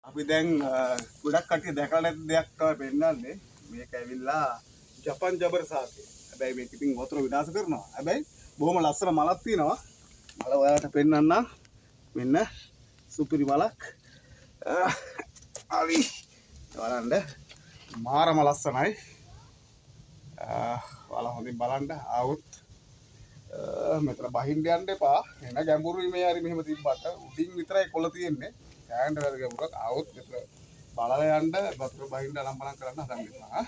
අපි දැන් ගොඩක් කට්ටිය දැකලා නැති දෙයක් තමයි පෙන්නන්නේ. මේක ඇවිල්ලා ජපන් ජබර් සාකේ. හැබැයි මේක ඉතින් වතුර විනාශ කරනවා. හැබැයි බොහොම ලස්සන මලක් තියෙනවා. මල ඔයාලට පෙන්නන්න. මෙන්න සුපිරි මලක්. අවි බලන්න මාරම ලස්සනයි. ඔයාලා හොඳින් බලන්න ආවොත් මෙතන බහින්න යන්න එපා. එන ගැඹුරුයි මේ හරි මෙහෙම තිබ්බට උඩින් විතරයි කොළ තියෙන්නේ. කෑන්ට වැඩ ගැඹුරක් ආවොත් මෙතන බලලා යන්න වතුර බහින්න අනම්මනම් කරන්න හදන්න එපා.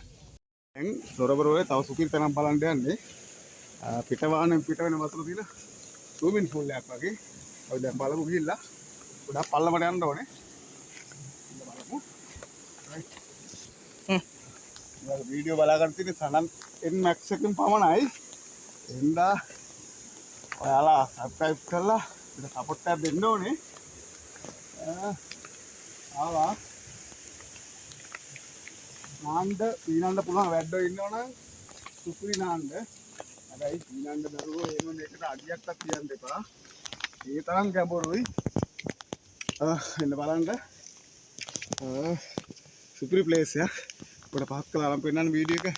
දැන් සොරබරෝයේ තව සුපිරි තැනක් බලන්න යන්නේ. පිටවාහනෙන් පිට වෙන වතුර තියෙන ස්විමින් pool එකක් වගේ. ඔය දැන් බලමු ගිහිල්ලා. ගොඩක් පල්ලමට යන්න ඕනේ. බලමු. right. වීඩියෝ බලාගන්න තියෙන්නේ සනන් Nmax එකකින් පමණයි. එන්දා ඔයාලා සබ්ස්ක්‍රයිබ් කරලා අපිට සපෝට් එකක් දෙන්න ඕනේ. ආවා නාන්ද පීනන්න පුළුවන් වැඩෝ ඉන්නවනම් සුපිරි නාන්ද. හැබැයි පීනන්න දරුවෝ එහෙම මේකට අඩියක්වත් තියන්න එපා. ඒ තරම් ගැඹුරුයි. එන්න බලන්න. සුපිරි ප්ලේස් එකක්. ඔබට පහත් කළා නම් පෙන්නන්න වීඩියෝ එක.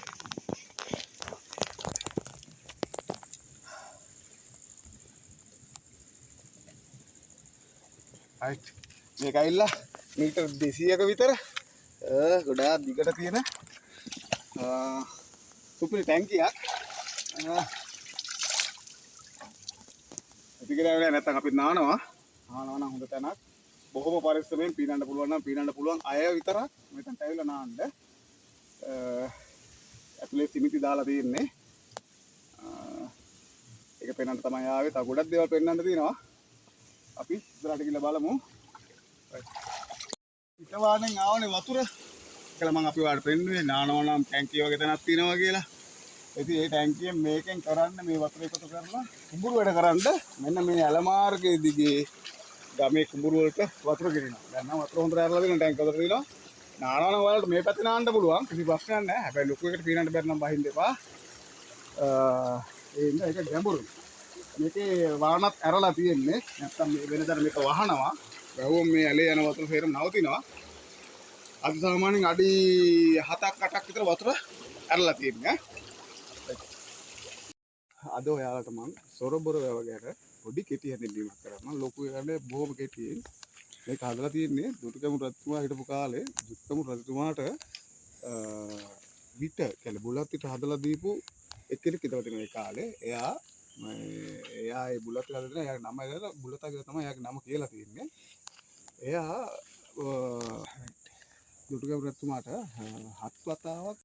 right. මේක ඇවිල්ලා මීටර් 200ක විතර ගොඩාක් දිගට තියෙන සුපිරි ටැංකියක්. අපි කියලා නැත්තම් අපි නානවා නම් හොඳ තැනක්. බොහොම පරිස්සමෙන් පීනන්න පුළුවන් නම් පීනන්න පුළුවන් අය විතරක් මෙතනට ඇවිල්ලා නාන්න. ඇතුලේ සිමිති දාලා තියෙන්නේ. ඒක පෙන්වන්න තමයි ආවේ. තව ගොඩක් දේවල් පෙන්වන්න තියෙනවා. අපි ඉස්සරහට ගිහලා බලමු. පිටවාණෙන් ආවනේ වතුර. කියලා මම අපි ඔයාලට පෙන්නුවේ නානවා නම් ටැංකිය වගේ තැනක් තියෙනවා කියලා. ඉතින් මේ ටැංකියෙන් මේකෙන් කරන්න මේ වතුර එකතු කරලා කුඹුරු වැඩ කරන්න මෙන්න මේ ඇල මාර්ගයේ දිගේ ගමේ කුඹුරු වලට වතුර ගෙනියනවා. දැන් නම් වතුර හොඳට ඇරලා දෙන ටැංක වතුර තියෙනවා. නානවා නම් ඔයාලට මේ පැත්තේ නාන්න පුළුවන්. කිසි ප්‍රශ්නයක් නැහැ. හැබැයි ලොකු එකට පීනන්න බැරි නම් බහින්න එපා. ඒක ගැඹුරුයි. මේකේ වාහනත් ඇරලා තියෙන්නේ. නැත්තම් මේ වෙනදට මේක වහනවා. වැවුවම මේ ඇලේ යන වතුර හේරම නවතිනවා. අද සාමාන්‍යයෙන් අඩි 7ක් 8ක් විතර වතුර ඇරලා තියෙන්නේ. අද ඔයාලට මම සොරබොර වැව ගැන පොඩි කෙටි හැඳින්වීමක් කරන්න. ලොකු යන්නේ බොහොම කෙටියෙන්. මේක හදලා තියෙන්නේ දුටුගැමුණු රජතුමා හිටපු කාලේ දුටුගැමුණු රජතුමාට විට කියන්නේ බුලත් විට හදලා දීපු එක්කෙනෙක් ඉඳලා තියෙන ඒ කාලේ. එයා ඒ බුලත් හදලා දෙන එයාගේ නම ඇදලා බුලතා කියලා තමයි එයාගේ නම කියලා තියෙන්නේ. එයා දුටුගැමුණු රජතුමාට 7 වතාවක්